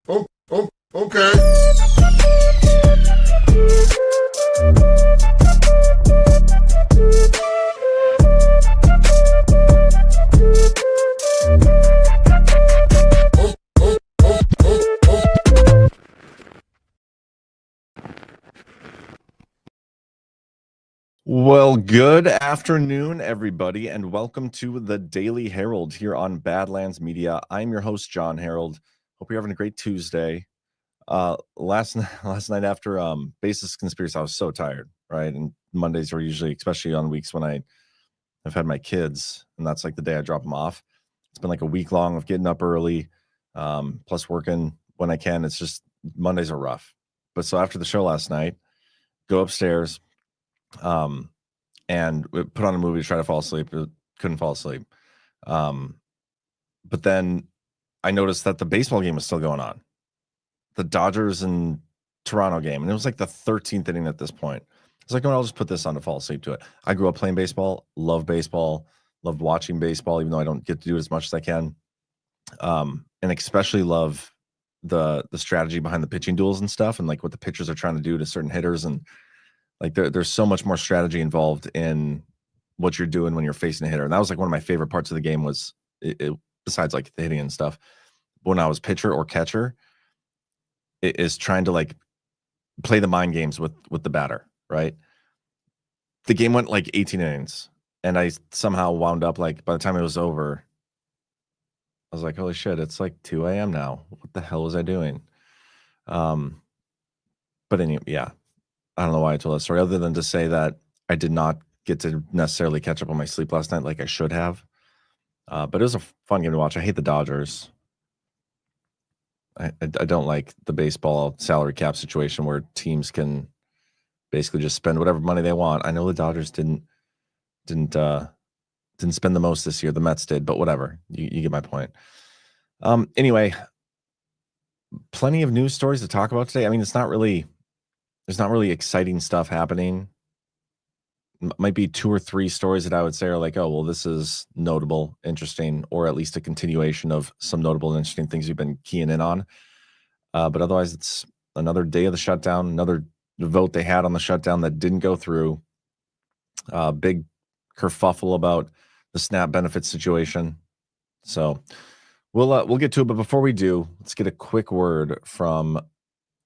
Okay. Well, good afternoon, everybody, and welcome to the Daily Herold here on Badlands Media. I'm your host, Jon Herold. Hope you're having a great Tuesday. Last night after Basis Conspiracy, I was so tired, right? And Mondays are usually, especially on weeks when I've had my kids, and that's like the day I drop them off. It's been like a week long of getting up early, plus working when I can. It's just Mondays are rough. But so after the show last night, go upstairs. And we put on a movie to try to fall asleep. Couldn't fall asleep. But then I noticed that the baseball game was still going on. The Dodgers and Toronto game. And it was like the 13th inning at this point. I was like, well, I'll just put this on to fall asleep to it. I grew up playing baseball, loved watching baseball, even though I don't get to do it as much as I can. And especially love the strategy behind the pitching duels and stuff, and like what the pitchers are trying to do to certain hitters, and like there's so much more strategy involved in what you're doing when you're facing a hitter. And that was like one of my favorite parts of the game was besides like the hitting and stuff. When I was pitcher or catcher, it is trying to like play the mind games with the batter, right? The game went like 18 innings, and I somehow wound up like by the time it was over, I was like, holy shit, it's like 2 a.m. now. What the hell was I doing? But anyway, yeah. I don't know why I told that story, other than to say that I did not get to necessarily catch up on my sleep last night like I should have. But it was a fun game to watch. I hate the Dodgers. I don't like the baseball salary cap situation where teams can basically just spend whatever money they want. I know the Dodgers didn't spend the most this year. The Mets did, but whatever. You get my point. Anyway, plenty of news stories to talk about today. I mean, there's not really exciting stuff happening. Might be 2 or 3 stories that I would say are like, oh, well, this is notable, interesting, or at least a continuation of some notable and interesting things you've been keying in on. But otherwise, it's another day of the shutdown, another vote they had on the shutdown that didn't go through. Big kerfuffle about the SNAP benefit situation. So we'll get to it. But before we do, let's get a quick word from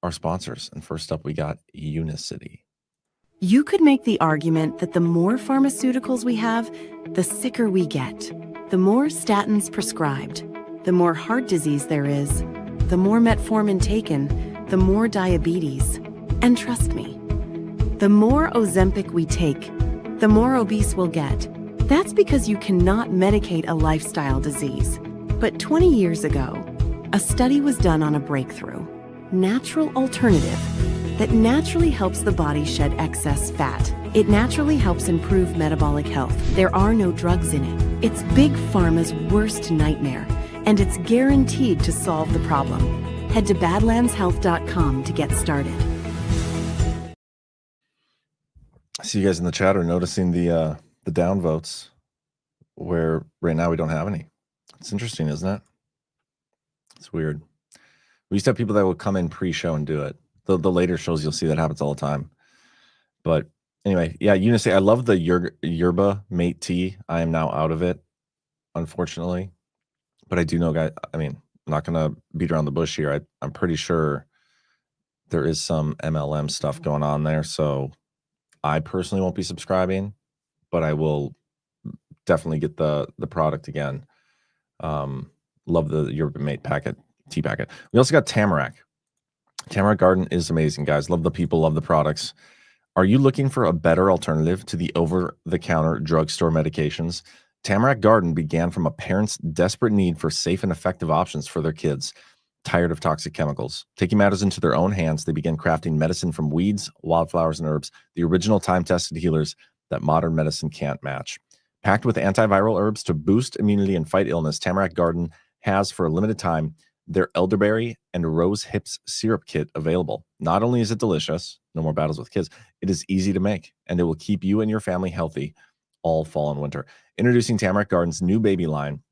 our sponsors. And first up, we got Unicity. You could make the argument that the more pharmaceuticals we have, the sicker we get. The more statins prescribed, the more heart disease there is, the more metformin taken, the more diabetes. And trust me, the more Ozempic we take, the more obese we'll get. That's because you cannot medicate a lifestyle disease. But 20 years ago, a study was done on a breakthrough, natural alternative that naturally helps the body shed excess fat. It naturally helps improve metabolic health. There are no drugs in it. It's Big Pharma's worst nightmare, and it's guaranteed to solve the problem. Head to badlandshealth.com to get started. I see you guys in the chat are noticing the downvotes, where right now we don't have any. It's interesting, isn't it? It's weird. We used to have people that would come in pre-show and do it. The later shows, you'll see that happens all the time. But anyway, yeah, Unicity. I love the yerba mate tea. I am now out of it, unfortunately. But I do know, guys, I mean, I'm not going to beat around the bush here. I'm pretty sure there is some MLM stuff going on there. So I personally won't be subscribing, but I will definitely get the product again. Love the yerba mate tea packet. We also got Tamarack. Tamarack Garden is amazing, guys. Love the people, love the products. Are you looking for a better alternative to the over-the-counter drugstore medications? Tamarack Garden began from a parent's desperate need for safe and effective options for their kids, tired of toxic chemicals. Taking matters into their own hands, they began crafting medicine from weeds, wildflowers, and herbs, the original time-tested healers that modern medicine can't match. Packed with antiviral herbs to boost immunity and fight illness, Tamarack Garden has, for a limited time, their elderberry and rose hips syrup kit available. Not only is it delicious, no more battles with kids, it is easy to make, and it will keep you and your family healthy all fall and winter. Introducing Tamarack Garden's new baby line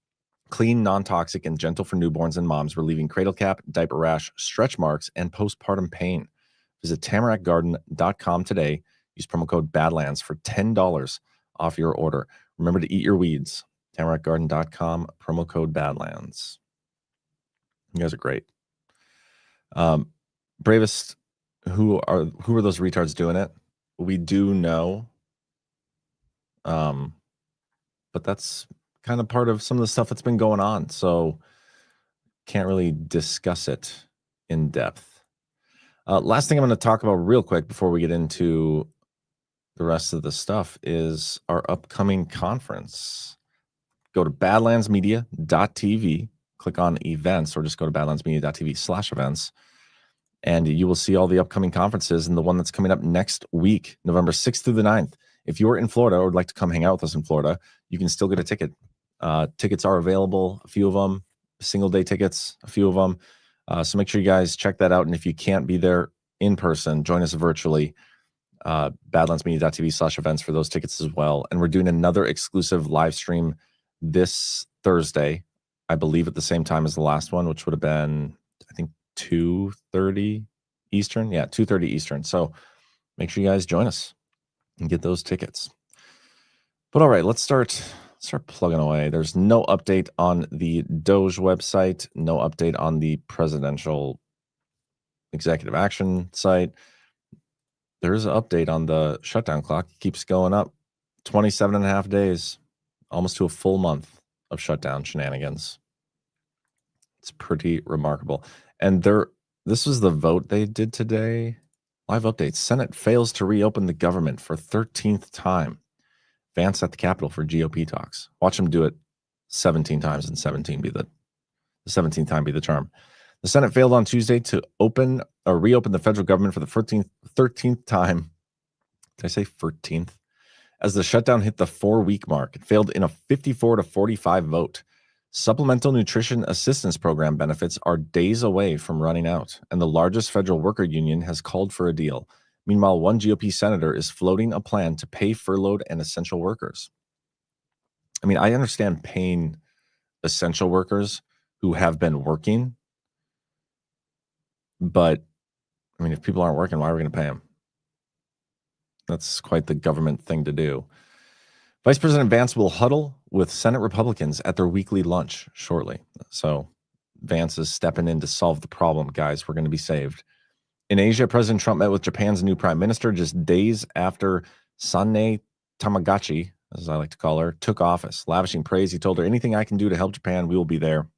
Clean, non-toxic, and gentle for newborns and moms, relieving cradle cap, diaper rash, stretch marks, and postpartum pain. Visit tamaracgarden.com today. Use promo code Badlands for $10 off your order. Remember to eat your weeds. tamaracgarden.com, promo code Badlands. You guys are great. Bravest, who are those retards doing it? We do know. But that's kind of part of some of the stuff that's been going on. So can't really discuss it in depth. Last thing I'm going to talk about real quick before we get into the rest of the stuff is our upcoming conference. Go to badlandsmedia.tv, click on events, or just go to badlandsmedia.tv/events, and you will see all the upcoming conferences and the one that's coming up next week, November 6th through the 9th. If you're in Florida or would like to come hang out with us in Florida, you can still get a ticket. Tickets are available, a few of them, single-day tickets, a few of them. So make sure you guys check that out. And if you can't be there in person, join us virtually. badlandsmedia.tv/events for those tickets as well. And we're doing another exclusive live stream this Thursday, I believe at the same time as the last one, which would have been, I think, 2:30 Eastern. Yeah, 2:30 Eastern. So make sure you guys join us and get those tickets. But all right, let's start plugging away. There's no update on the Doge website, no update on the presidential executive action site. There is an update on the shutdown clock. It keeps going up. 27 and a half days, almost to a full month of shutdown shenanigans. It's pretty remarkable. And this was the vote they did today. Live updates. Senate fails to reopen the government for 13th time. Vance at the Capitol for GOP talks. Watch him do it 17 times and 17 be the 17th time be the charm. The Senate failed on Tuesday to reopen the federal government for the 13th time. Did I say 13th? As the shutdown hit the 4-week mark, it failed in a 54-45 vote. Supplemental Nutrition Assistance Program benefits are days away from running out, and the largest federal worker union has called for a deal. Meanwhile, one GOP senator is floating a plan to pay furloughed and essential workers. I mean, I understand paying essential workers who have been working, but I mean, if people aren't working, why are we going to pay them? That's quite the government thing to do. Vice President Vance will huddle with Senate Republicans at their weekly lunch shortly. So Vance is stepping in to solve the problem, guys. We're going to be saved. In Asia, President Trump met with Japan's new prime minister just days after Sanne Tamagachi, as I like to call her, took office. Lavishing praise, he told her, anything I can do to help Japan, we will be there.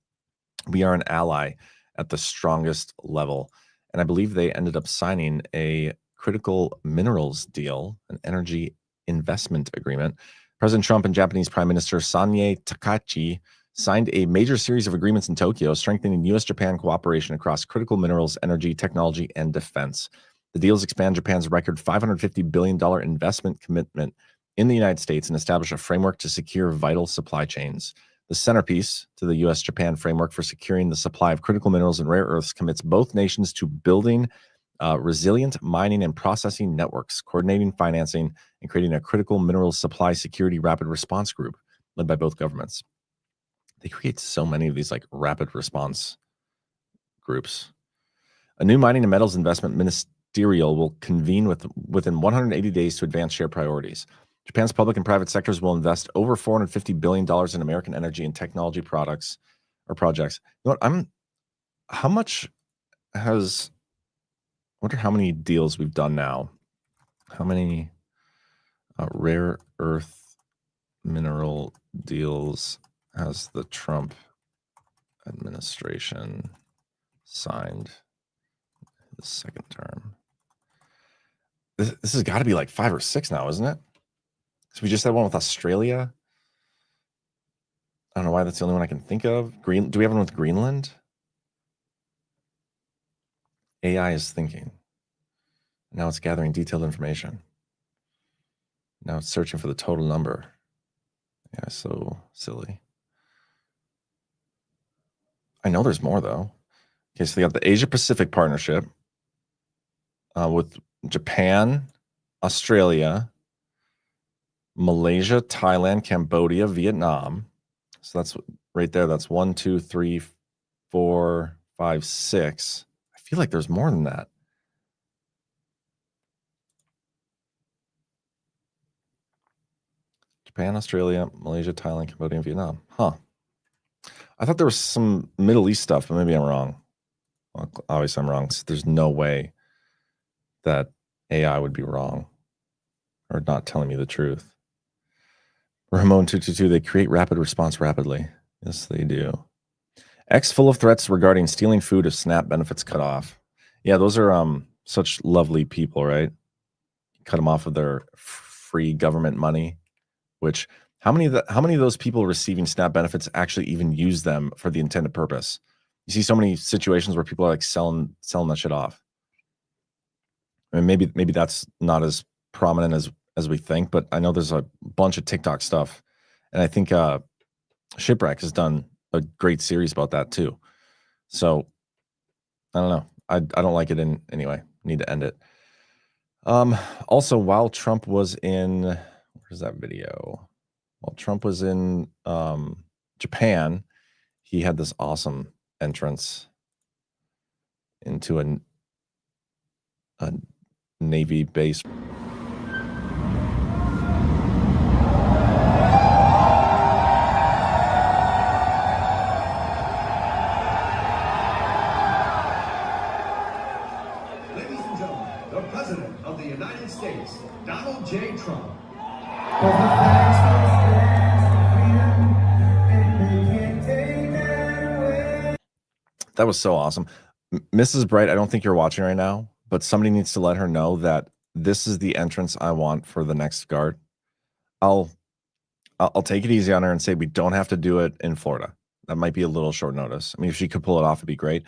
We are an ally at the strongest level. And I believe they ended up signing a critical minerals deal, an energy investment agreement. President Trump and Japanese Prime Minister Sanne Takachi signed a major series of agreements in Tokyo, strengthening U.S.-Japan cooperation across critical minerals, energy, technology, and defense. The deals expand Japan's record $550 billion investment commitment in the United States and establish a framework to secure vital supply chains. The centerpiece to the U.S.-Japan framework for securing the supply of critical minerals and rare earths commits both nations to building resilient mining and processing networks, coordinating financing, and creating a critical minerals supply security rapid response group led by both governments. They create so many of these like rapid response groups. A new mining and metals investment ministerial will convene within 180 days to advance shared priorities. Japan's public and private sectors will invest over $450 billion in American energy and technology products or projects. You know what? How much has, I wonder how many deals we've done now. How many rare earth mineral deals has the Trump administration signed the second term? This has got to be like 5 or 6 now, isn't it? So we just had one with Australia. I don't know why that's the only one I can think of. Do we have one with Greenland? AI is thinking. Now it's gathering detailed information. Now it's searching for the total number. Yeah, so silly. I know there's more, though. Okay, so they got the Asia-Pacific Partnership with Japan, Australia, Malaysia, Thailand, Cambodia, Vietnam, So that's right there. That's 1, 2, 3, 4, 5, 6. I feel like there's more than that. Japan, Australia, Malaysia, Thailand, Cambodia, and Vietnam. Huh. I thought there was some Middle East stuff, but maybe I'm wrong. Well, obviously, I'm wrong. There's no way that AI would be wrong or not telling me the truth. Ramon222, they create rapid response rapidly. Yes, they do. X full of threats regarding stealing food if SNAP benefits cut off. Yeah, those are such lovely people, right? Cut them off of their free government money, which how many of those people receiving SNAP benefits actually even use them for the intended purpose? You see so many situations where people are like selling that shit off. I mean, maybe that's not as prominent as we think, but I know there's a bunch of TikTok stuff, and I think Shipwreck has done a great series about that too. So I don't know. I don't like it in anyway. Need to end it. Also, while Trump was in, where's that video? While Trump was in Japan, he had this awesome entrance into a Navy base. Ladies and gentlemen, the President of the United States, Donald J. Trump. That was so awesome. Mrs. Bright, I don't think you're watching right now, but somebody needs to let her know that this is the entrance I want for the next guard. I'll take it easy on her and say we don't have to do it in Florida. That might be a little short notice. I mean, if she could pull it off, it'd be great.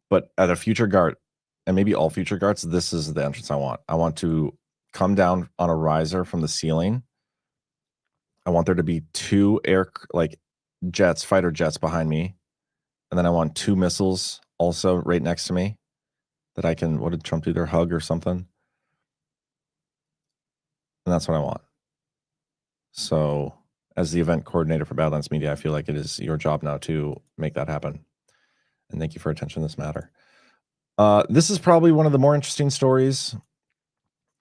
But at a future guard, and maybe all future guards, this is the entrance I want. I want to come down on a riser from the ceiling. I want there to be 2 fighter jets behind me. And then I want 2 missiles also right next to me that I can, what did Trump do there? Hug or something? And that's what I want. So as the event coordinator for Badlands Media, I feel like it is your job now to make that happen. And thank you for attention to this matter. This is probably one of the more interesting stories.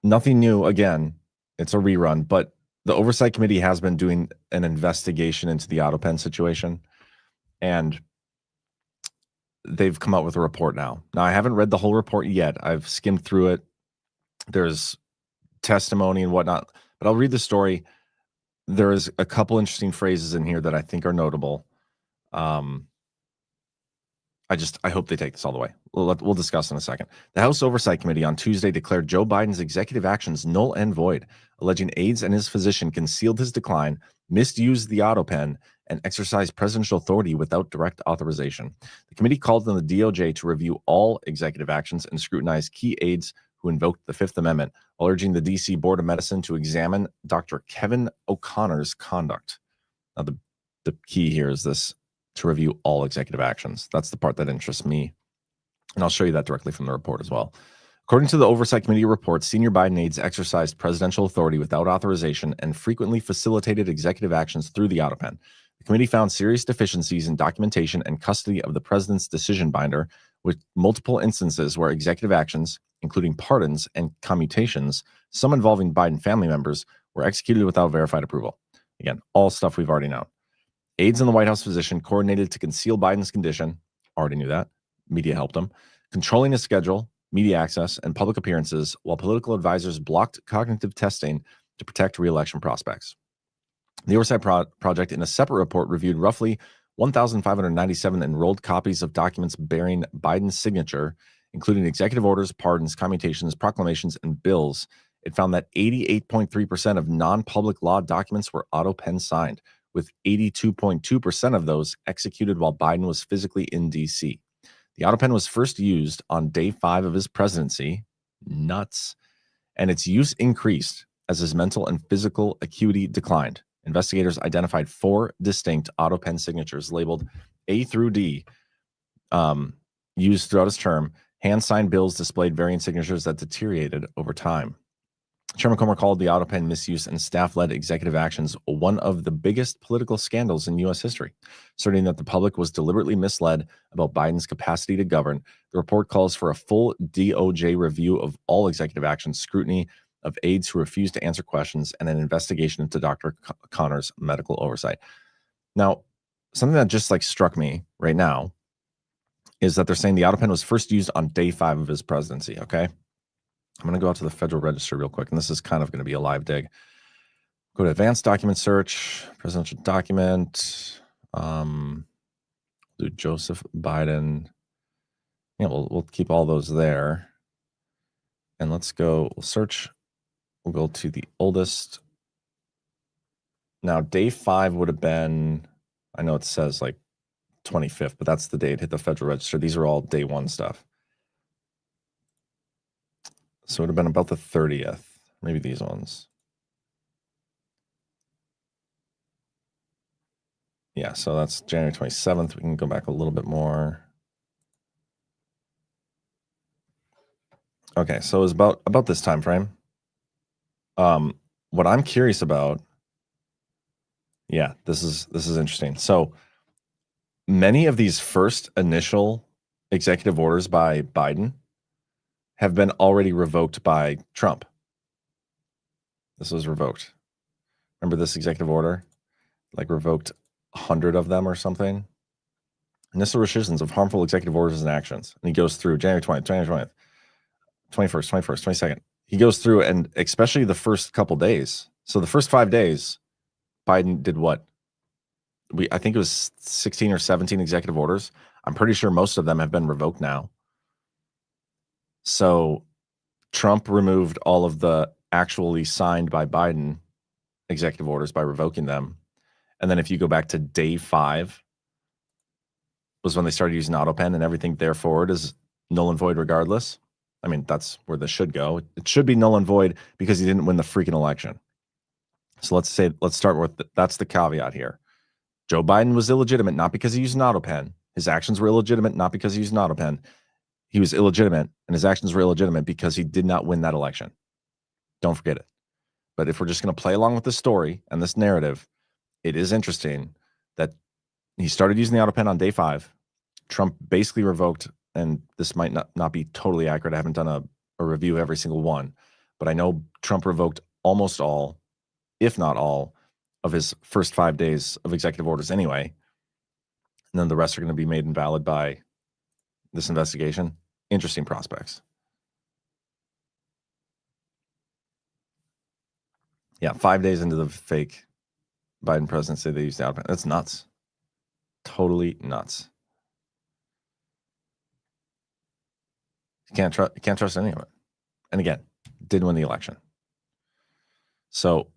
Nothing new. Again, it's a rerun, but the Oversight Committee has been doing an investigation into the Autopen situation. And they've come out with a report now. Now, I haven't read the whole report yet. I've skimmed through it. There's testimony and whatnot, but I'll read the story. There is a couple interesting phrases in here that I think are notable. I hope they take this all the way. We'll discuss in a second. The House Oversight Committee on Tuesday declared Joe Biden's executive actions null and void, alleging aides and his physician concealed his decline, misused the Autopen, and exercised presidential authority without direct authorization. The committee called on the DOJ to review all executive actions and scrutinize key aides who invoked the Fifth Amendment, while urging the D.C. Board of Medicine to examine Dr. Kevin O'Connor's conduct. Now, the key here is this: to review all executive actions. That's the part that interests me. And I'll show you that directly from the report as well. According to the Oversight Committee report, senior Biden aides exercised presidential authority without authorization and frequently facilitated executive actions through the Autopen. The committee found serious deficiencies in documentation and custody of the president's decision binder, with multiple instances where executive actions, including pardons and commutations, some involving Biden family members, were executed without verified approval. Again, all stuff we've already known. Aides in the White House physician coordinated to conceal Biden's condition. Already knew that. Media helped him. Controlling his schedule, media access, and public appearances, while political advisors blocked cognitive testing to protect re-election prospects. The Oversight Project, in a separate report, reviewed roughly 1,597 enrolled copies of documents bearing Biden's signature, including executive orders, pardons, commutations, proclamations, and bills. It found that 88.3% of non-public law documents were Autopen signed, with 82.2% of those executed while Biden was physically in D.C. The Autopen was first used on day 5 of his presidency. Nuts. And its use increased as his mental and physical acuity declined. Investigators identified 4 distinct Autopen signatures labeled A through D, used throughout his term. Hand-signed bills displayed varying signatures that deteriorated over time. Chairman Comer called the Autopen misuse and staff-led executive actions one of the biggest political scandals in U.S. history, asserting that the public was deliberately misled about Biden's capacity to govern. The report calls for a full DOJ review of all executive actions, scrutiny of aides who refused to answer questions, and an investigation into Dr. Connor's medical oversight. Now, something that just struck me right now is that they're saying the Autopen was first used on day 5 of his presidency, okay? I'm going to go out to the Federal Register real quick, and this is kind of going to be a live dig. Go to advanced document search, presidential document, do Joseph Biden. Yeah, we'll keep all those there. And let's go, we'll search, we'll go to the oldest. Now, day 5 would have been, I know it says 25th, but that's the day it hit the Federal Register. These are all day 1 stuff. So it would have been about the 30th, maybe these ones. Yeah, so that's January 27th. We can go back a little bit more. Okay, so it was about this time frame. What I'm curious about, yeah, this is interesting. So many of these first initial executive orders by Biden have been already revoked by Trump. This was revoked. Remember this executive order? Revoked 100 of them or something. Initial rescissions of harmful executive orders and actions. And he goes through January 20th, January 20th, 21st, 21st, 22nd. He goes through, and especially the first couple days. So the first 5 days, Biden did what? I think it was 16 or 17 executive orders. I'm pretty sure most of them have been revoked now. So Trump removed all of the actually signed by Biden executive orders by revoking them. And then if you go back to day 5 was when they started using Autopen, and everything there forward is null and void regardless. I mean, that's where this should go. It should be null and void because he didn't win the freaking election. So let's start with, that's the caveat here. Joe Biden was illegitimate, not because he used an Autopen. His actions were illegitimate, not because he used an Autopen. He was illegitimate, and his actions were illegitimate because he did not win that election. Don't forget it. But if we're just going to play along with this story and this narrative, it is interesting that he started using the Autopen on day 5. Trump basically revoked, and this might not be totally accurate. I haven't done a review of every single one, but I know Trump revoked almost all, if not all, of his first 5 days of executive orders anyway. And then the rest are going to be made invalid by this investigation. Interesting prospects. Yeah, 5 days into the fake Biden presidency, they used the Autopen. That's nuts. Totally nuts. You can't trust any of it. And again, did win the election. So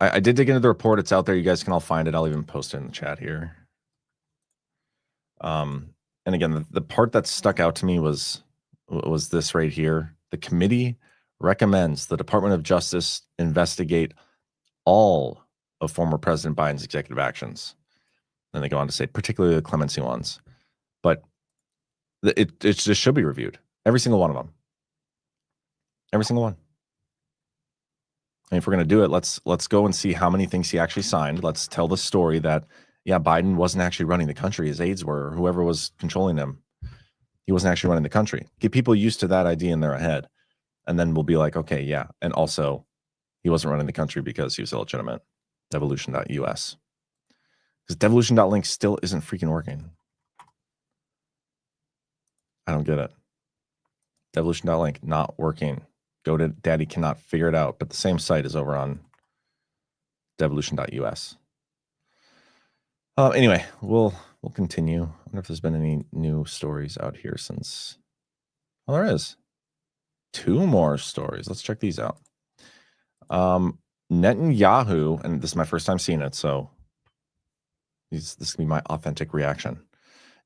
I did dig into the report. It's out there. You guys can all find it. I'll even post it in the chat here. And again, the part that stuck out to me was this right here. The committee recommends the Department of Justice investigate all of former President Biden's executive actions. And they go on to say, particularly the clemency ones. But it just should be reviewed. Every single one of them. Every single one. And if we're going to do it, let's go and see how many things he actually signed. Let's tell the story that, yeah, Biden wasn't actually running the country. His aides were, or whoever was controlling him. He wasn't actually running the country. Get people used to that idea in their head. And then we'll be like, okay, yeah. And also, he wasn't running the country because he was illegitimate. Devolution.us. Because devolution.link still isn't freaking working. I don't get it. Devolution.link, not working. GoDaddy cannot figure it out, but the same site is over on devolution.us. Anyway, we'll continue. I wonder if there's been any new stories out here since. Well, there is 2 more stories. Let's check these out. Netanyahu, and this is my first time seeing it, so this can be my authentic reaction.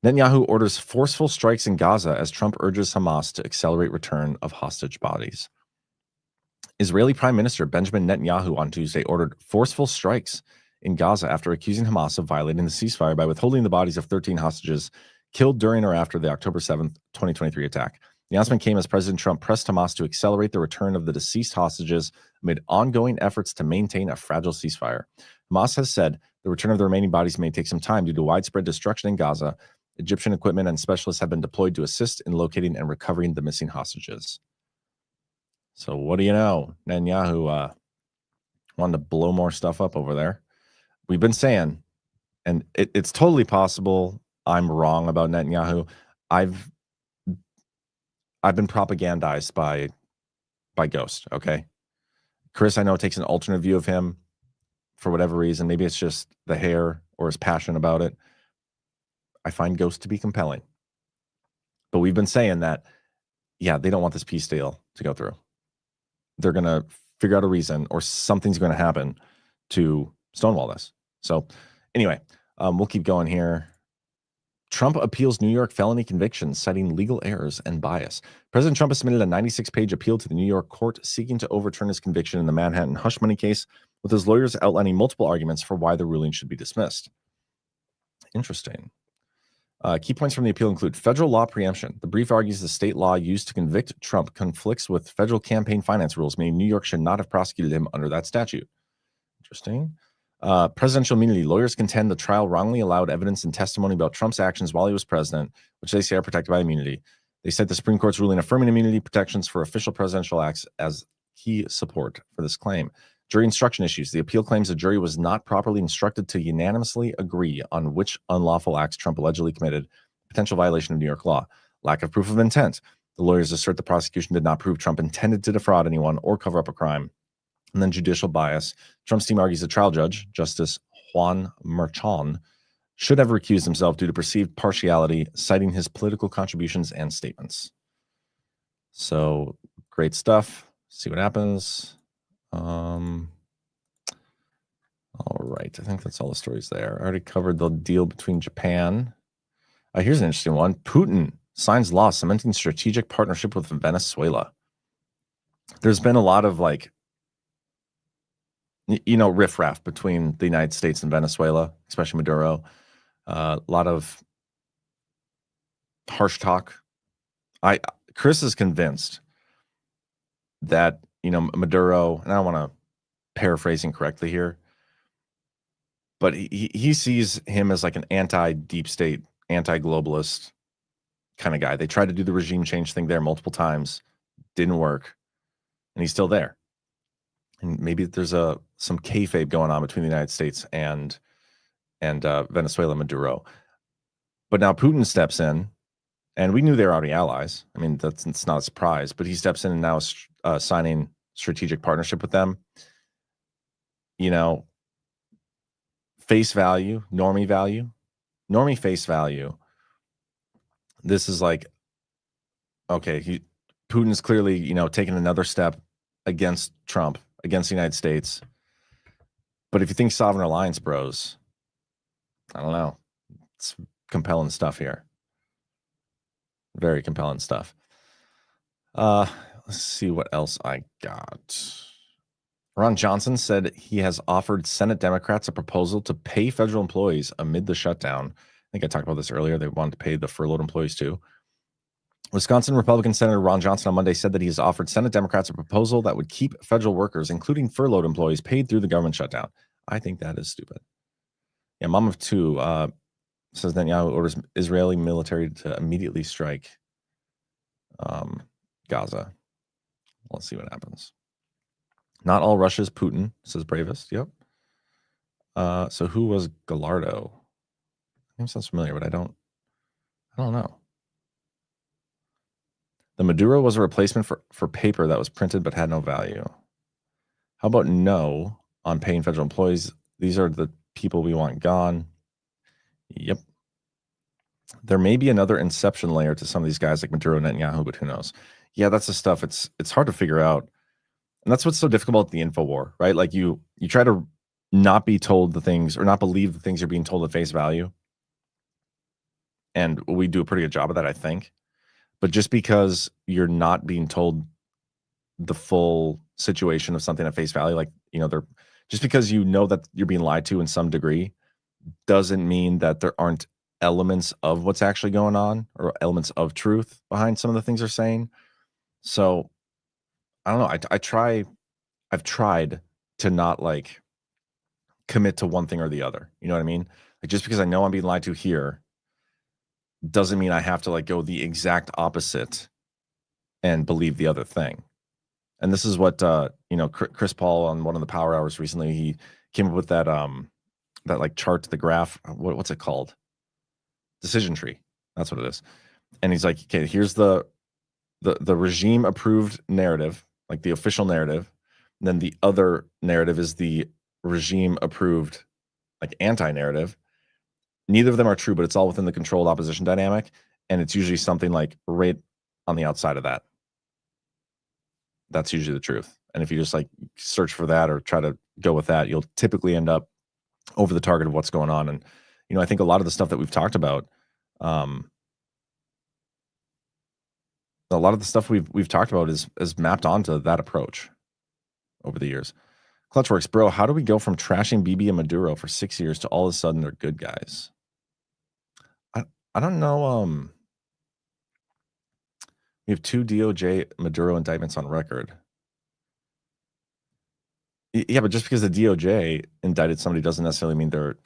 Netanyahu orders forceful strikes in Gaza as Trump urges Hamas to accelerate return of hostage bodies. Israeli Prime Minister Benjamin Netanyahu on Tuesday ordered forceful strikes in Gaza after accusing Hamas of violating the ceasefire by withholding the bodies of 13 hostages killed during or after the October 7th, 2023 attack. The announcement came as President Trump pressed Hamas to accelerate the return of the deceased hostages amid ongoing efforts to maintain a fragile ceasefire. Hamas has said the return of the remaining bodies may take some time due to widespread destruction in Gaza. Egyptian equipment and specialists have been deployed to assist in locating and recovering the missing hostages. So what do you know? Netanyahu wanted to blow more stuff up over there. We've been saying, and it's totally possible I'm wrong about Netanyahu. I've been propagandized by Ghost, okay? Chris, I know, takes an alternate view of him for whatever reason. Maybe it's just the hair or his passion about it. I find Ghost to be compelling. But we've been saying that, yeah, they don't want this peace deal to go through. They're going to figure out a reason or something's going to happen to stonewall this. So anyway, we'll keep going here. Trump appeals New York felony convictions, citing legal errors and bias. President Trump has submitted a 96-page appeal to the New York court seeking to overturn his conviction in the Manhattan hush money case, with his lawyers outlining multiple arguments for why the ruling should be dismissed. Interesting. Key points from the appeal include federal law preemption. The brief argues the state law used to convict Trump conflicts with federal campaign finance rules, meaning New York should not have prosecuted him under that statute. Interesting. Presidential immunity. Lawyers contend the trial wrongly allowed evidence and testimony about Trump's actions while he was president, which they say are protected by immunity. They cite the Supreme Court's ruling affirming immunity protections for official presidential acts as key support for this claim. Jury instruction issues. The appeal claims the jury was not properly instructed to unanimously agree on which unlawful acts Trump allegedly committed, potential violation of New York law. Lack of proof of intent. The lawyers assert the prosecution did not prove Trump intended to defraud anyone or cover up a crime. And then judicial bias. Trump's team argues the trial judge, Justice Juan Merchan, should have recused himself due to perceived partiality, citing his political contributions and statements. So great stuff. See what happens. All right. I think that's all the stories there. I already covered the deal between Japan. Here's an interesting one. Putin signs law cementing strategic partnership with Venezuela. There's been a lot of riffraff between the United States and Venezuela, especially Maduro. A lot of harsh talk. Chris is convinced that, Maduro, and I don't want to paraphrase incorrectly here, but he sees him as like an anti-deep state, anti-globalist kind of guy. They tried to do the regime change thing there multiple times, didn't work, and he's still there. And maybe there's some kayfabe going on between the United States and Venezuela, Maduro. But now Putin steps in, and we knew they were already allies. I mean, it's not a surprise, but he steps in and now is signing strategic partnership with them. Face value, normie face value. This is like, okay, Putin's clearly, taking another step against Trump, against the United States. But if you think sovereign alliance bros, I don't know. It's compelling stuff here. Very compelling stuff. Let's see what else I got. Ron Johnson said he has offered Senate Democrats a proposal to pay federal employees amid the shutdown. I think I talked about this earlier. They wanted to pay the furloughed employees too. Wisconsin Republican Senator Ron Johnson on Monday said that he has offered Senate Democrats a proposal that would keep federal workers, including furloughed employees, paid through the government shutdown. I think that is stupid. Yeah, mom of two says Netanyahu orders Israeli military to immediately strike Gaza. Let's see what happens. Not all Russia's Putin, says Bravest. Yep. So who was Gallardo? Name sounds familiar, but I don't know. The Maduro was a replacement for paper that was printed but had no value. How about no on paying federal employees? These are the people we want gone. Yep. There may be another inception layer to some of these guys like Maduro and Netanyahu, but who knows? Yeah, that's the stuff. It's hard to figure out. And that's what's so difficult at the info war, right? Like you try to not be told the things or not believe the things you're being told at face value. And we do a pretty good job of that, I think. But just because you're not being told the full situation of something at face value, just because you know that you're being lied to in some degree, doesn't mean that there aren't elements of what's actually going on or elements of truth behind some of the things they're saying. So I don't know. I've tried to not like commit to one thing or the other. You know what I mean? Like just because I know I'm being lied to here doesn't mean I have to like go the exact opposite and believe the other thing. And this is what Chris Paul on one of the Power Hours recently, he came up with that that like chart, the graph. What's it called? Decision tree. That's what it is. And he's like, okay, here's the regime approved narrative, like the official narrative. And then the other narrative is the regime approved like anti-narrative. Neither of them are true, but it's all within the controlled opposition dynamic. And it's usually something like right on the outside of that. That's usually the truth. And if you just like search for that or try to go with that, you'll typically end up over the target of what's going on. And, I think a lot of the stuff that we've talked about, a lot of the stuff we've talked about is mapped onto that approach over the years. Clutchworks, bro, how do we go from trashing Bibi and Maduro for 6 years to all of a sudden they're good guys? I don't know. We have 2 DOJ Maduro indictments on record. Yeah, but just because the DOJ indicted somebody doesn't necessarily mean they're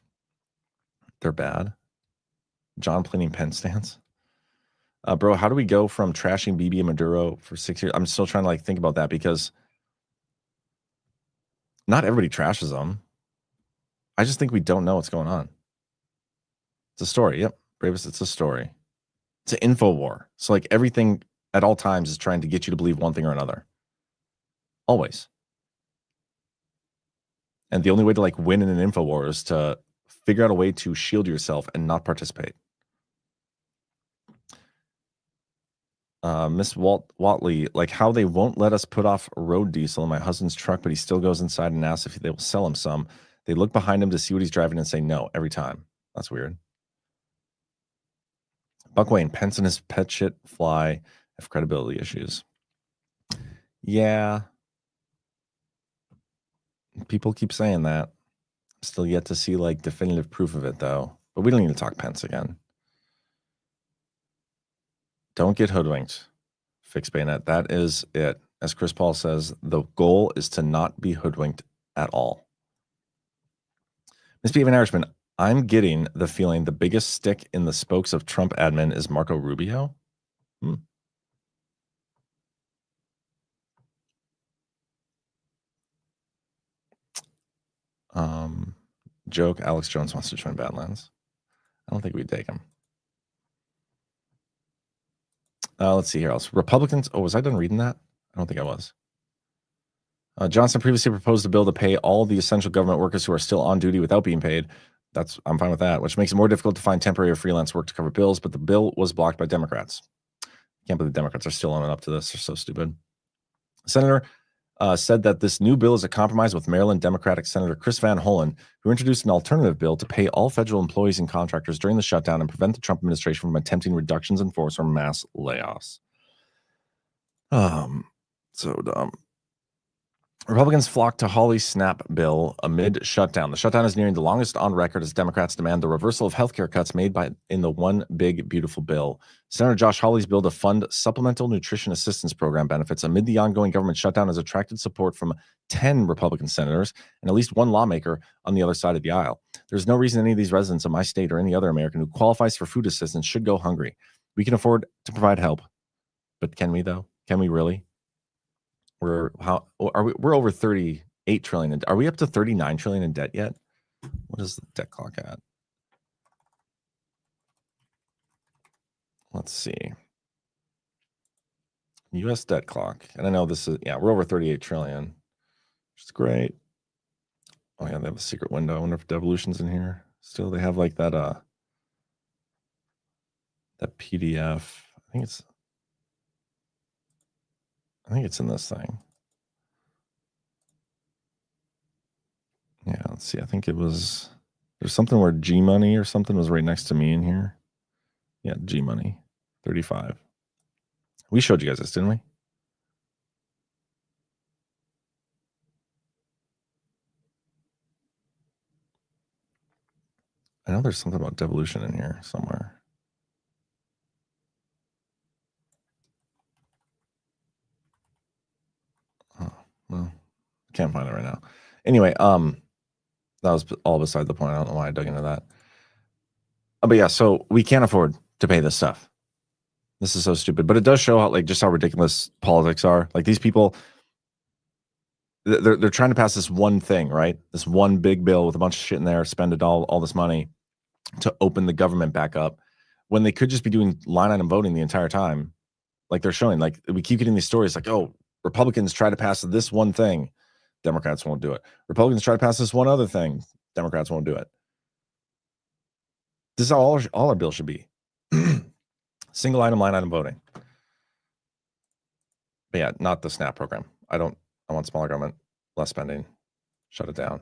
bad. John planning pen stance. Bro, how do we go from trashing Bibi and Maduro for 6 years? I'm still trying to like think about that because not everybody trashes them. I just think we don't know what's going on. It's a story. Yep. Bravest, it's a story. It's an info war. So like everything at all times is trying to get you to believe one thing or another. Always. And the only way to like win in an info war is to figure out a way to shield yourself and not participate. Miss Watley, like how they won't let us put off road diesel in my husband's truck, but he still goes inside and asks if they will sell him some. They look behind him to see what he's driving and say no every time. That's weird. Buck Wayne, Pence and his pet shit fly have credibility issues. Yeah. People keep saying that. Still yet to see like definitive proof of it though. But we don't need to talk Pence again. Don't get hoodwinked. Fix bayonet. That is it. As Chris Paul says, the goal is to not be hoodwinked at all. Misbehaving Irishman, I'm getting the feeling the biggest stick in the spokes of Trump admin is Marco Rubio. Joke, Alex Jones wants to join Badlands. I don't think we'd take him. Let's see here else. Republicans. Oh, was I done reading that? I don't think I was. Johnson previously proposed a bill to pay all the essential government workers who are still on duty without being paid. I'm fine with that, which makes it more difficult to find temporary or freelance work to cover bills, but the bill was blocked by Democrats. Can't believe the Democrats are still owning up to this. They're so stupid. Senator said that this new bill is a compromise with Maryland Democratic Senator Chris Van Hollen, who introduced an alternative bill to pay all federal employees and contractors during the shutdown and prevent the Trump administration from attempting reductions in force or mass layoffs. So dumb. Republicans flocked to Hawley's SNAP bill amid shutdown. The shutdown is nearing the longest on record as Democrats demand the reversal of healthcare cuts made in the One Big Beautiful Bill. Senator Josh Hawley's bill to fund supplemental nutrition assistance program benefits amid the ongoing government shutdown has attracted support from 10 Republican senators and at least one lawmaker on the other side of the aisle. There's no reason any of these residents of my state or any other American who qualifies for food assistance should go hungry. We can afford to provide help, but can we though? Can we really? We're over 38 trillion. Are we up to 39 trillion in debt yet? What is the debt clock at? Let's see. US debt clock. And I know this is, we're over 38 trillion, which is great. Oh yeah, they have a secret window. I wonder if Devolution's in here. Still, they have like that that PDF. I think it's in this thing. Yeah, let's see. I think there's something where G Money or something was right next to me in here. Yeah, G Money, 35. We showed you guys this, didn't we? I know there's something about devolution in here somewhere. Oh, well, can't find it right now. Anyway, that was all beside the point. I don't know why I dug into that. But yeah, so we can't afford to pay this stuff. This is so stupid, but it does show how just how ridiculous politics are. Like these people, they're trying to pass this one thing, right? This one big bill with a bunch of shit in there, spend it all this money to open the government back up, when they could just be doing line item voting the entire time. Like they're showing, like we keep getting these stories like, oh, Republicans try to pass this one thing, Democrats won't do it. Republicans try to pass this one other thing, Democrats won't do it. This is how all our bills should be. Single item, line item voting. But yeah, not the SNAP program. I want smaller government, less spending, shut it down.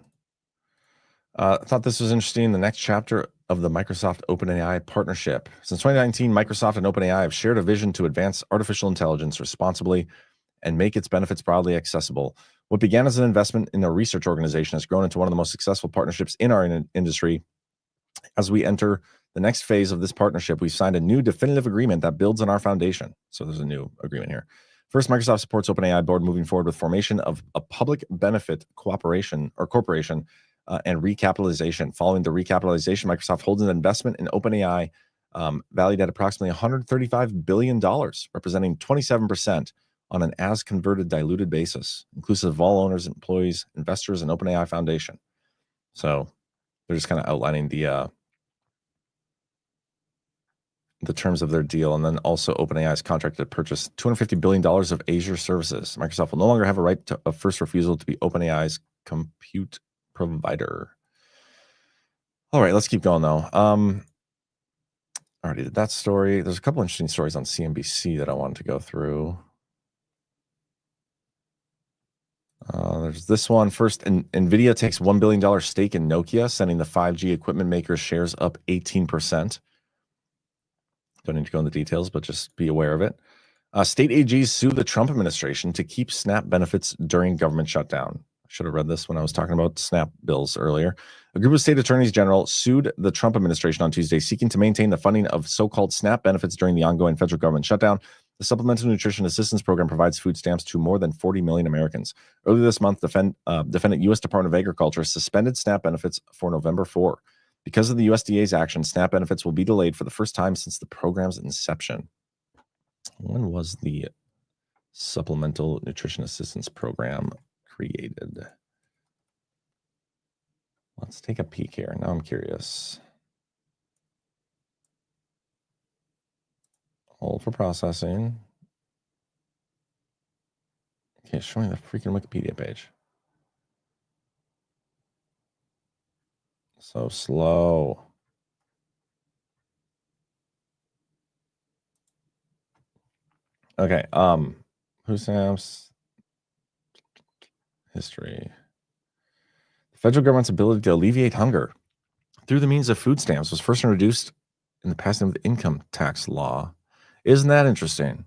I thought this was interesting. The next chapter of the Microsoft OpenAI partnership. Since 2019, Microsoft and OpenAI have shared a vision to advance artificial intelligence responsibly and make its benefits broadly accessible. What began as an investment in a research organization has grown into one of the most successful partnerships in our industry. As we enter the next phase of this partnership, we've signed a new definitive agreement that builds on our foundation. So there's a new agreement here. First, Microsoft supports OpenAI board moving forward with formation of a public benefit corporation and recapitalization. Following the recapitalization, Microsoft holds an investment in OpenAI valued at approximately $135 billion, representing 27% on an as-converted diluted basis, inclusive of all owners, employees, investors, and OpenAI Foundation. So they're just kind of outlining the terms of their deal, and then also OpenAI's contract to purchase $250 billion of Azure services. Microsoft will no longer have a right of first refusal to be OpenAI's compute provider. All right, let's keep going though. I already did that story. There's a couple interesting stories on CNBC that I wanted to go through. There's this one. First, NVIDIA takes $1 billion stake in Nokia, sending the 5G equipment maker's shares up 18%. Don't need to go into the details, but just be aware of it. State AGs sue the Trump administration to keep SNAP benefits during government shutdown. I should have read this when I was talking about SNAP bills earlier. A group of state attorneys general sued the Trump administration on Tuesday, seeking to maintain the funding of so-called SNAP benefits during the ongoing federal government shutdown. The Supplemental Nutrition Assistance Program provides food stamps to more than 40 million Americans. Earlier this month, defendant U.S. Department of Agriculture suspended SNAP benefits for November 4. Because of the USDA's action, SNAP benefits will be delayed for the first time since the program's inception. When was the Supplemental Nutrition Assistance Program created? Let's take a peek here. Now I'm curious. Hold for processing. Okay, show me the freaking Wikipedia page. So slow. Okay, who stamps? History. The federal government's ability to alleviate hunger through the means of food stamps was first introduced in the passing of the income tax law. Isn't that interesting?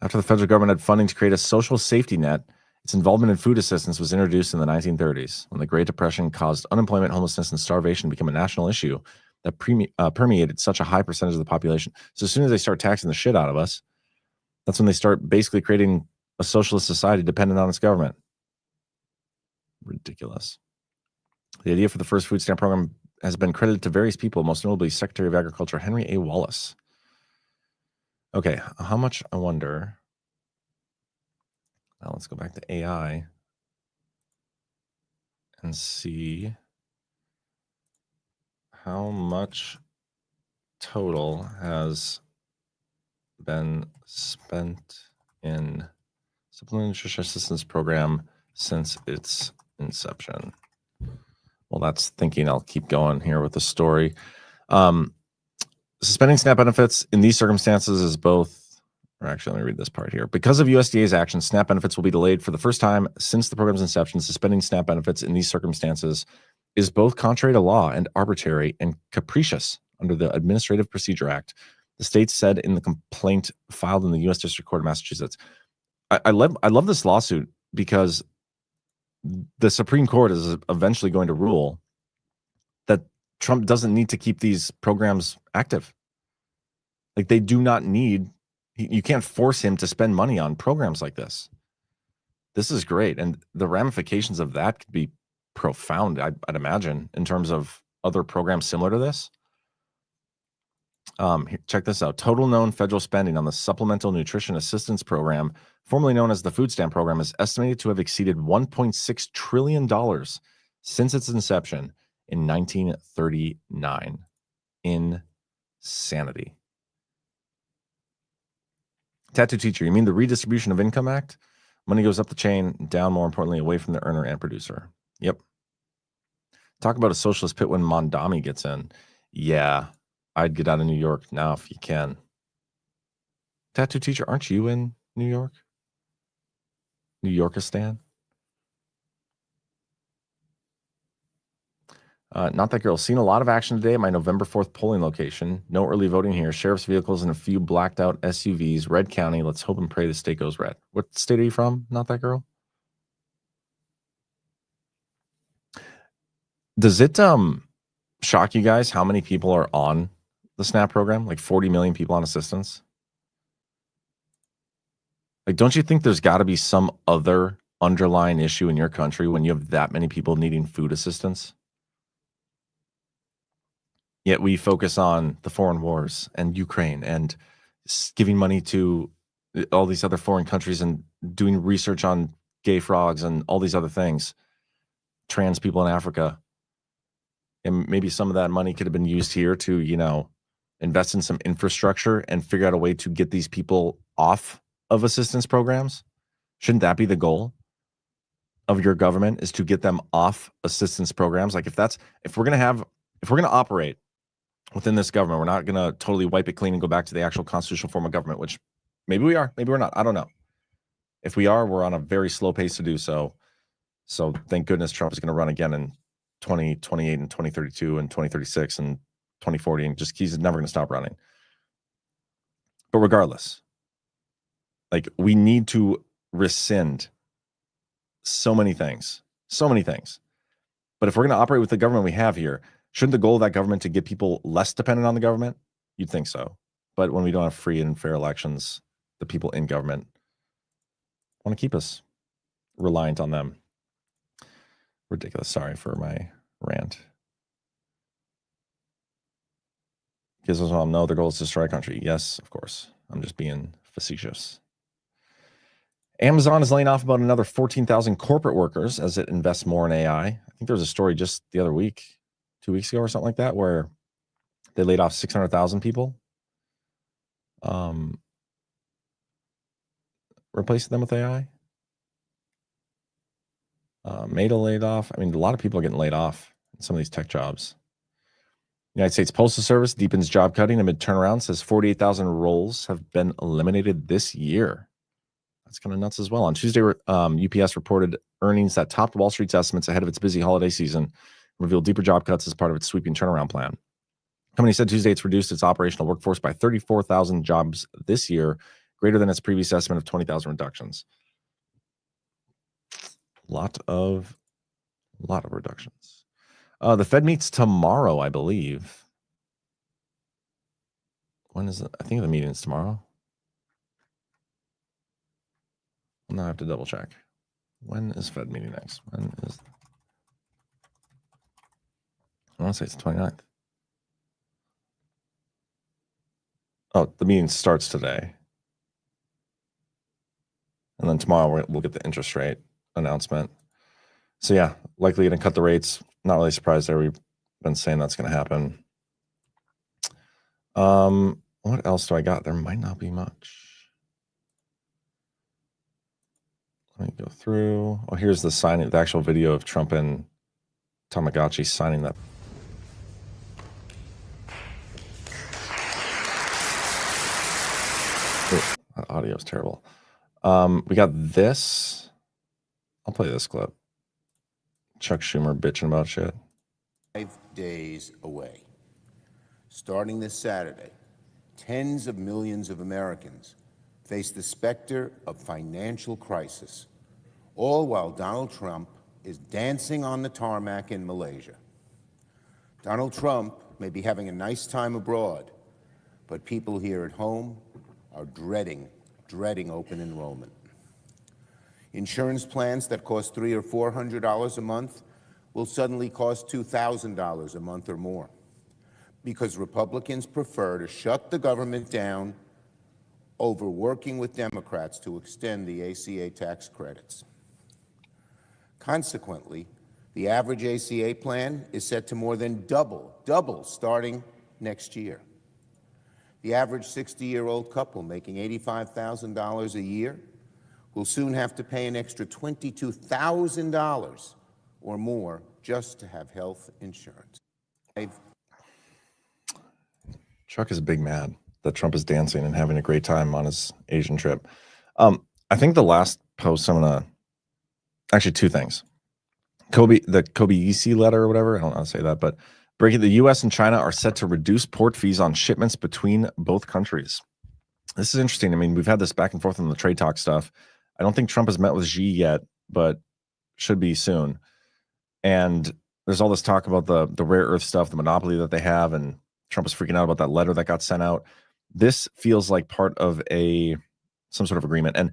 After the federal government had funding to create a social safety net, its involvement in food assistance was introduced in the 1930s, when the Great Depression caused unemployment, homelessness, and starvation to become a national issue that permeated such a high percentage of the population. So as soon as they start taxing the shit out of us, that's when they start basically creating a socialist society dependent on its government. Ridiculous. The idea for the first food stamp program has been credited to various people, most notably Secretary of Agriculture Henry A. Wallace. Okay, how much, I wonder. Now let's go back to AI and see how much total has been spent in Supplemental Nutrition Assistance Program since its inception. Well, that's thinking. I'll keep going here with the story. Suspending SNAP benefits in these circumstances is both, or actually, let me read this part here. Because of USDA's action, SNAP benefits will be delayed for the first time since the program's inception. Suspending SNAP benefits in these circumstances is both contrary to law and arbitrary and capricious under the Administrative Procedure Act, the state said in the complaint filed in the U.S. District Court of Massachusetts. I love this lawsuit because the Supreme Court is eventually going to rule that Trump doesn't need to keep these programs active. Like, they do not need, you can't force him to spend money on programs like this. This is great. And the ramifications of that could be profound, I'd imagine, in terms of other programs similar to this. Check this out. Total known federal spending on the Supplemental Nutrition Assistance Program, formerly known as the Food Stamp Program, is estimated to have exceeded $1.6 trillion since its inception in 1939. Insanity. Tattoo teacher, you mean the Redistribution of Income Act? Money goes up the chain, down, more importantly, away from the earner and producer. Yep. Talk about a socialist pit when Mondami gets in. Yeah, I'd get out of New York now if you can. Tattoo teacher, aren't you in New York? New Yorkistan? Not that girl. Seen a lot of action today at my November 4th polling location. No early voting here. Sheriff's vehicles and a few blacked out SUVs. Red County. Let's hope and pray the state goes red. What state are you from? Not that girl. Does it shock you guys how many people are on the SNAP program? Like 40 million people on assistance. Like, don't you think there's got to be some other underlying issue in your country when you have that many people needing food assistance? Yet we focus on the foreign wars and Ukraine and giving money to all these other foreign countries and doing research on gay frogs and all these other things, trans people in Africa. And maybe some of that money could have been used here to, you know, invest in some infrastructure and figure out a way to get these people off of assistance programs. Shouldn't that be the goal of your government, is to get them off assistance programs? Like, if we're going to operate within this government, we're not going to totally wipe it clean and go back to the actual constitutional form of government, which maybe we are, maybe we're not. I don't know. If we are, we're on a very slow pace to do so. So thank goodness Trump is going to run again in 2028 and 2032 and 2036 and 2040, and just, he's never going to stop running. But regardless, like, we need to rescind so many things. But if we're going to operate with the government we have here, shouldn't the goal of that government to get people less dependent on the government? You'd think so. But when we don't have free and fair elections, the people in government want to keep us reliant on them. Ridiculous. Sorry for my rant. Gives us all know the goal is to destroy our country. Yes, of course. I'm just being facetious. Amazon is laying off about another 14,000 corporate workers as it invests more in AI. I think there was a story just the other week, 2 weeks ago or something like that, where they laid off 600,000 people, replacing them with AI. Meta laid off. I mean, a lot of people are getting laid off in some of these tech jobs. United States Postal Service deepens job cutting amid turnaround, says 48,000 roles have been eliminated this year. That's kind of nuts as well. On Tuesday, UPS reported earnings that topped Wall Street's estimates ahead of its busy holiday season, revealed deeper job cuts as part of its sweeping turnaround plan. The company said Tuesday it's reduced its operational workforce by 34,000 jobs this year, greater than its previous estimate of 20,000 reductions. A lot of reductions. The Fed meets tomorrow, I believe. When is it? I think the meeting is tomorrow. No, I have to double check. When is Fed meeting next? I want to say it's the 29th. Oh, the meeting starts today. And then tomorrow we'll get the interest rate announcement. So yeah, likely going to cut the rates. Not really surprised there. We've been saying that's going to happen. What else do I got? There might not be much. Let me go through. Oh, here's the signing, the actual video of Trump and Tamagotchi signing that. Oh, that audio is terrible. We got this. I'll play this clip. Chuck Schumer bitching about shit. 5 days away. Starting this Saturday, tens of millions of Americans face the specter of financial crisis, all while Donald Trump is dancing on the tarmac in Malaysia. Donald Trump may be having a nice time abroad, but people here at home are dreading open enrollment. Insurance plans that cost $300 or $400 a month will suddenly cost $2,000 a month or more, because Republicans prefer to shut the government down over working with Democrats to extend the ACA tax credits. Consequently, the average ACA plan is set to more than double starting next year. The average 60-year-old couple making $85,000 a year will soon have to pay an extra $22,000 or more just to have health insurance. Chuck is big mad that Trump is dancing and having a great time on his Asian trip. I think the last post actually two things. The Kobe letter or whatever, I don't know how to say that, but breaking the U.S. and China are set to reduce port fees on shipments between both countries. This is interesting. I mean, we've had this back and forth on the trade talk stuff. I don't think Trump has met with Xi yet, but should be soon. And there's all this talk about the rare earth stuff, the monopoly that they have, and Trump is freaking out about that letter that got sent out. This feels like part of some sort of agreement, and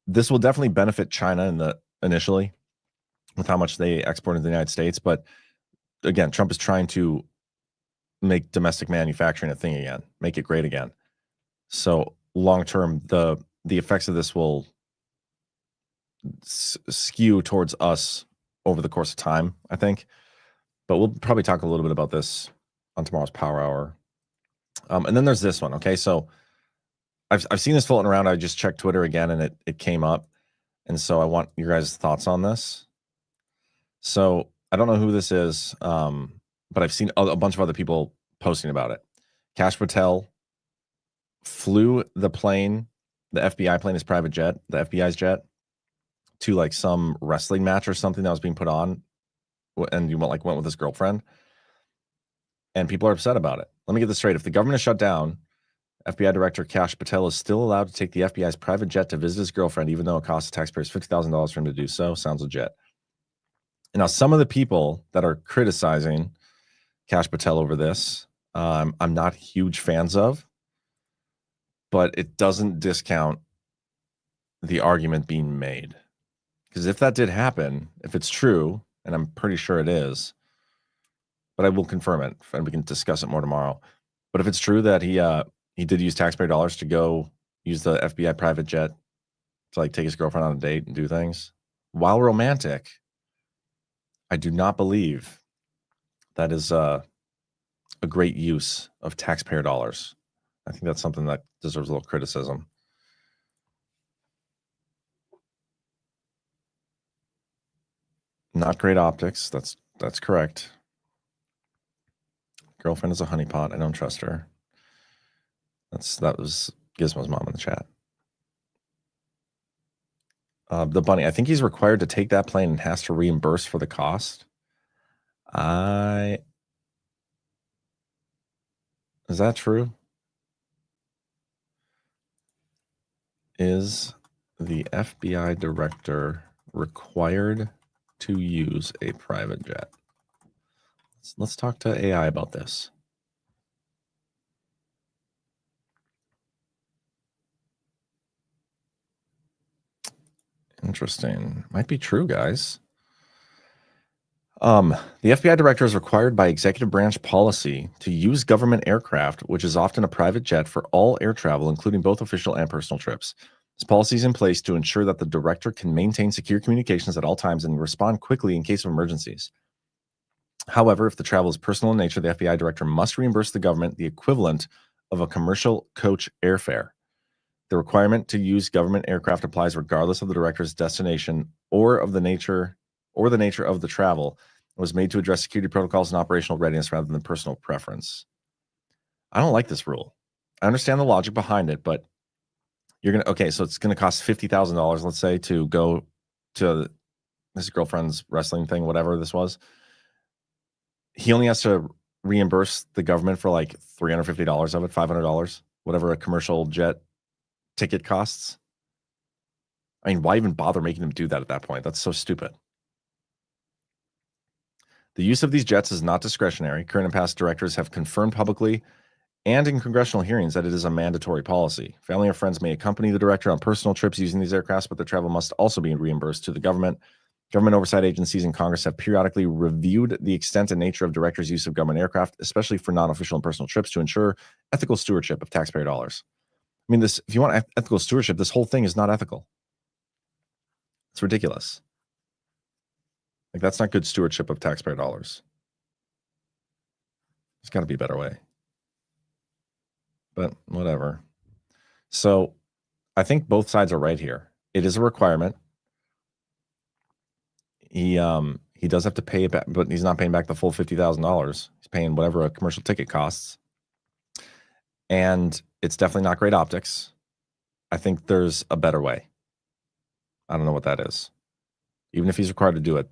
this will definitely benefit China initially with how much they export into the United States. But again, Trump is trying to make domestic manufacturing a thing again, make it great again. So long term, the effects of this will skew towards us over the course of time, I think. But we'll probably talk a little bit about this on tomorrow's Power Hour. And then there's this one. Okay, so I've seen this floating around. I just checked Twitter again, and it came up, and so I want your guys' thoughts on this. So I don't know who this is, but I've seen a bunch of other people posting about it. Kash Patel flew the plane, the FBI plane, his private jet, the FBI's jet, to like some wrestling match or something that was being put on, and you went with his girlfriend, and people are upset about it. Let me get this straight. If the government is shut down, FBI Director Kash Patel is still allowed to take the FBI's private jet to visit his girlfriend, even though it costs the taxpayers $50,000 for him to do so. Sounds legit. And now, some of the people that are criticizing Kash Patel over this, I'm not huge fans of, but it doesn't discount the argument being made. Because if that did happen, if it's true, and I'm pretty sure it is, but I will confirm it, and we can discuss it more tomorrow. But if it's true that he did use taxpayer dollars to go use the FBI private jet to like take his girlfriend on a date and do things, while romantic, I do not believe that is a great use of taxpayer dollars. I think that's something that deserves a little criticism. Not great optics. That's correct. Girlfriend is a honeypot. I don't trust her. That was Gizmo's mom in the chat. The bunny. I think he's required to take that plane and has to reimburse for the cost. Is that true? Is the FBI director required to use a private jet? Let's talk to AI about this. Interesting. Might be true, guys. The FBI director is required by executive branch policy to use government aircraft, which is often a private jet, for all air travel, including both official and personal trips. This policy is in place to ensure that the director can maintain secure communications at all times and respond quickly in case of emergencies. However, if the travel is personal in nature, the FBI director must reimburse the government the equivalent of a commercial coach airfare. The requirement to use government aircraft applies regardless of the director's destination or the nature of the travel. It was made to address security protocols and operational readiness rather than personal preference. I don't like this rule. I understand the logic behind it, but so it's gonna cost $50,000, let's say, to go to his girlfriend's wrestling thing, whatever this was. He only has to reimburse the government for like $350 of it, $500, whatever a commercial jet ticket costs. I mean, why even bother making him do that at that point? That's so stupid. The use of these jets is not discretionary. Current and past directors have confirmed publicly and in congressional hearings that it is a mandatory policy. Family or friends may accompany the director on personal trips using these aircrafts, but the travel must also be reimbursed to the government. Government oversight agencies and Congress have periodically reviewed the extent and nature of directors' use of government aircraft, especially for non-official and personal trips, to ensure ethical stewardship of taxpayer dollars. I mean, if you want ethical stewardship, this whole thing is not ethical. It's ridiculous. Like, that's not good stewardship of taxpayer dollars. There's got to be a better way. But whatever. So I think both sides are right here. It is a requirement. He does have to pay it back, but he's not paying back the full $50,000. He's paying whatever a commercial ticket costs. And it's definitely not great optics. I think there's a better way. I don't know what that is. Even if he's required to do it,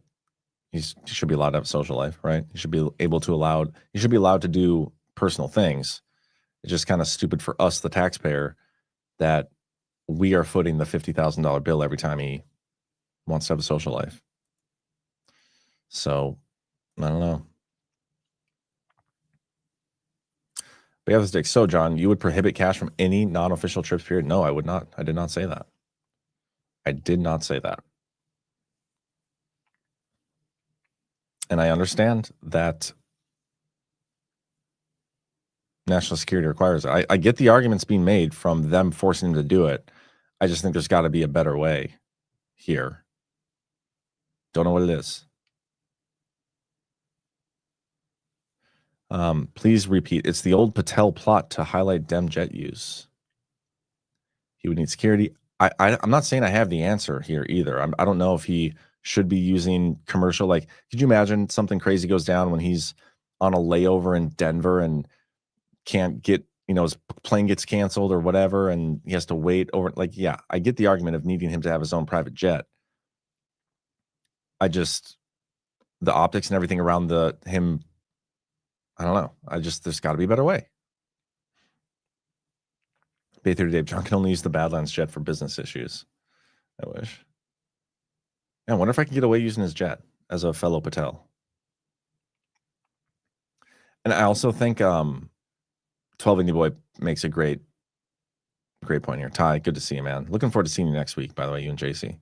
he should be allowed to have a social life, right? He should be allowed to do personal things. It's just kind of stupid for us, the taxpayer, that we are footing the $50,000 bill every time he wants to have a social life. So, I don't know. But yeah, this dick. So, John, you would prohibit Kash from any non-official trips, period? No, I would not. I did not say that. I did not say that. And I understand that national security requires it. I get the arguments being made from them forcing him to do it. I just think there's got to be a better way here. Don't know what it is. Please repeat. It's the old Patel plot to highlight Dem jet use. He would need security. I'm not saying I have the answer here either. I don't know if he should be using commercial. Like, could you imagine something crazy goes down when he's on a layover in Denver and can't get, his plane gets canceled or whatever, and he has to wait over. Like, yeah, I get the argument of needing him to have his own private jet. The optics and everything around him, I don't know. There's got to be a better way. Bay 30 Dave, John can only use the Badlands jet for business issues. I wish. Yeah, I wonder if I can get away using his jet as a fellow Patel. And I also think 12 Indie Boy makes a great point here. Ty, good to see you, man. Looking forward to seeing you next week, by the way, you and JC.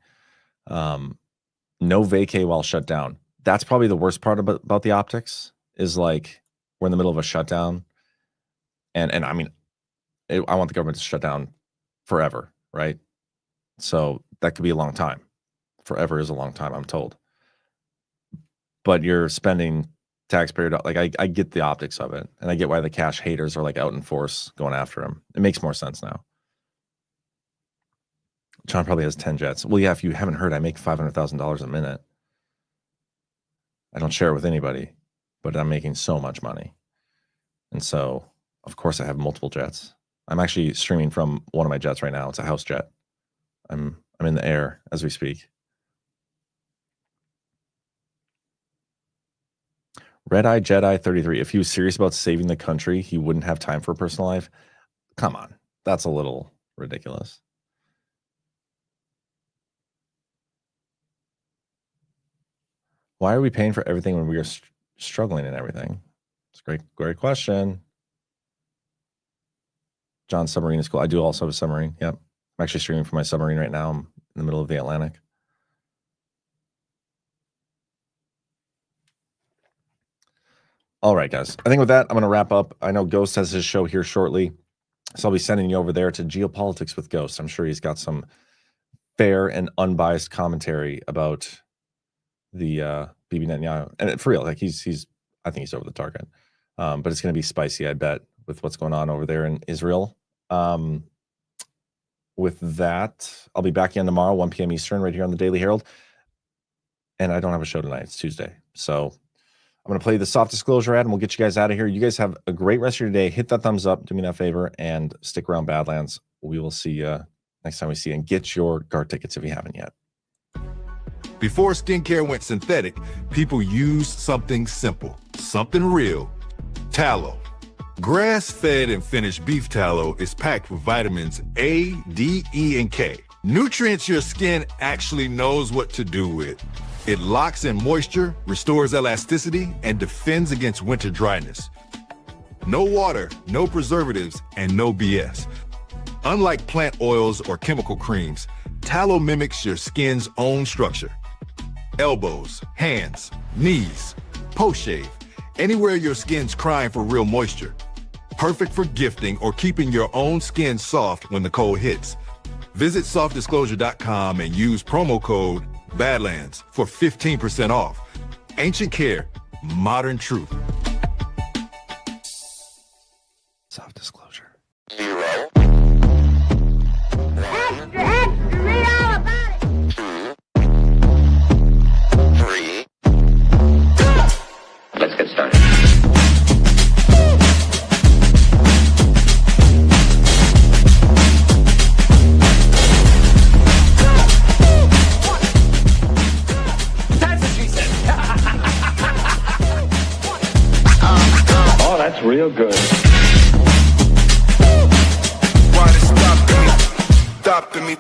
No vacay while shut down. That's probably the worst part about the optics, is like we're in the middle of a shutdown. And I mean, I want the government to shut down forever, right? So that could be a long time. Forever is a long time, I'm told. But you're spending taxpayer dollars. Like, I get the optics of it, and I get why the Kash haters are like out in force going after him. It makes more sense now. John probably has 10 jets. Well, yeah, if you haven't heard, I make $500,000 a minute. I don't share it with anybody, but I'm making so much money. And so, of course, I have multiple jets. I'm actually streaming from one of my jets right now. It's a house jet. I'm in the air as we speak. Red Eye Jedi 33. If he was serious about saving the country, he wouldn't have time for a personal life. Come on. That's a little ridiculous. Why are we paying for everything when we are struggling and everything? It's a great question. John's submarine is cool. I do also have a submarine. Yep. I'm actually streaming from my submarine right now. I'm in the middle of the Atlantic. All right, guys. I think with that, I'm going to wrap up. I know Ghost has his show here shortly, so I'll be sending you over there to Geopolitics with Ghost. I'm sure he's got some fair and unbiased commentary about the Bibi Netanyahu. And for real, like I think he's over the target. But it's going to be spicy, I bet, with what's going on over there in Israel. With that, I'll be back in tomorrow, 1 p.m. Eastern, right here on the Daily Herold. And I don't have a show tonight. It's Tuesday. So I'm going to play the soft disclosure ad, and we'll get you guys out of here. You guys have a great rest of your day. Hit that thumbs up. Do me that favor, and stick around Badlands. We will see you next time we see you. And get your guard tickets if you haven't yet. Before skincare went synthetic, people used something simple, something real: tallow. Grass-fed and finished beef tallow is packed with vitamins A, D, E, and K. Nutrients your skin actually knows what to do with. It locks in moisture, restores elasticity, and defends against winter dryness. No water, no preservatives, and no BS. Unlike plant oils or chemical creams, tallow mimics your skin's own structure. Elbows, hands, knees, post-shave, anywhere your skin's crying for real moisture. Perfect for gifting or keeping your own skin soft when the cold hits. Visit softdisclosure.com and use promo code Badlands for 15% off. Ancient Care, modern truth. Self-disclosure. Extra, extra, read all about it. 2, 3. Let's get started. That's what she said. Oh, that's real good. Why they stopping me? Stopping me.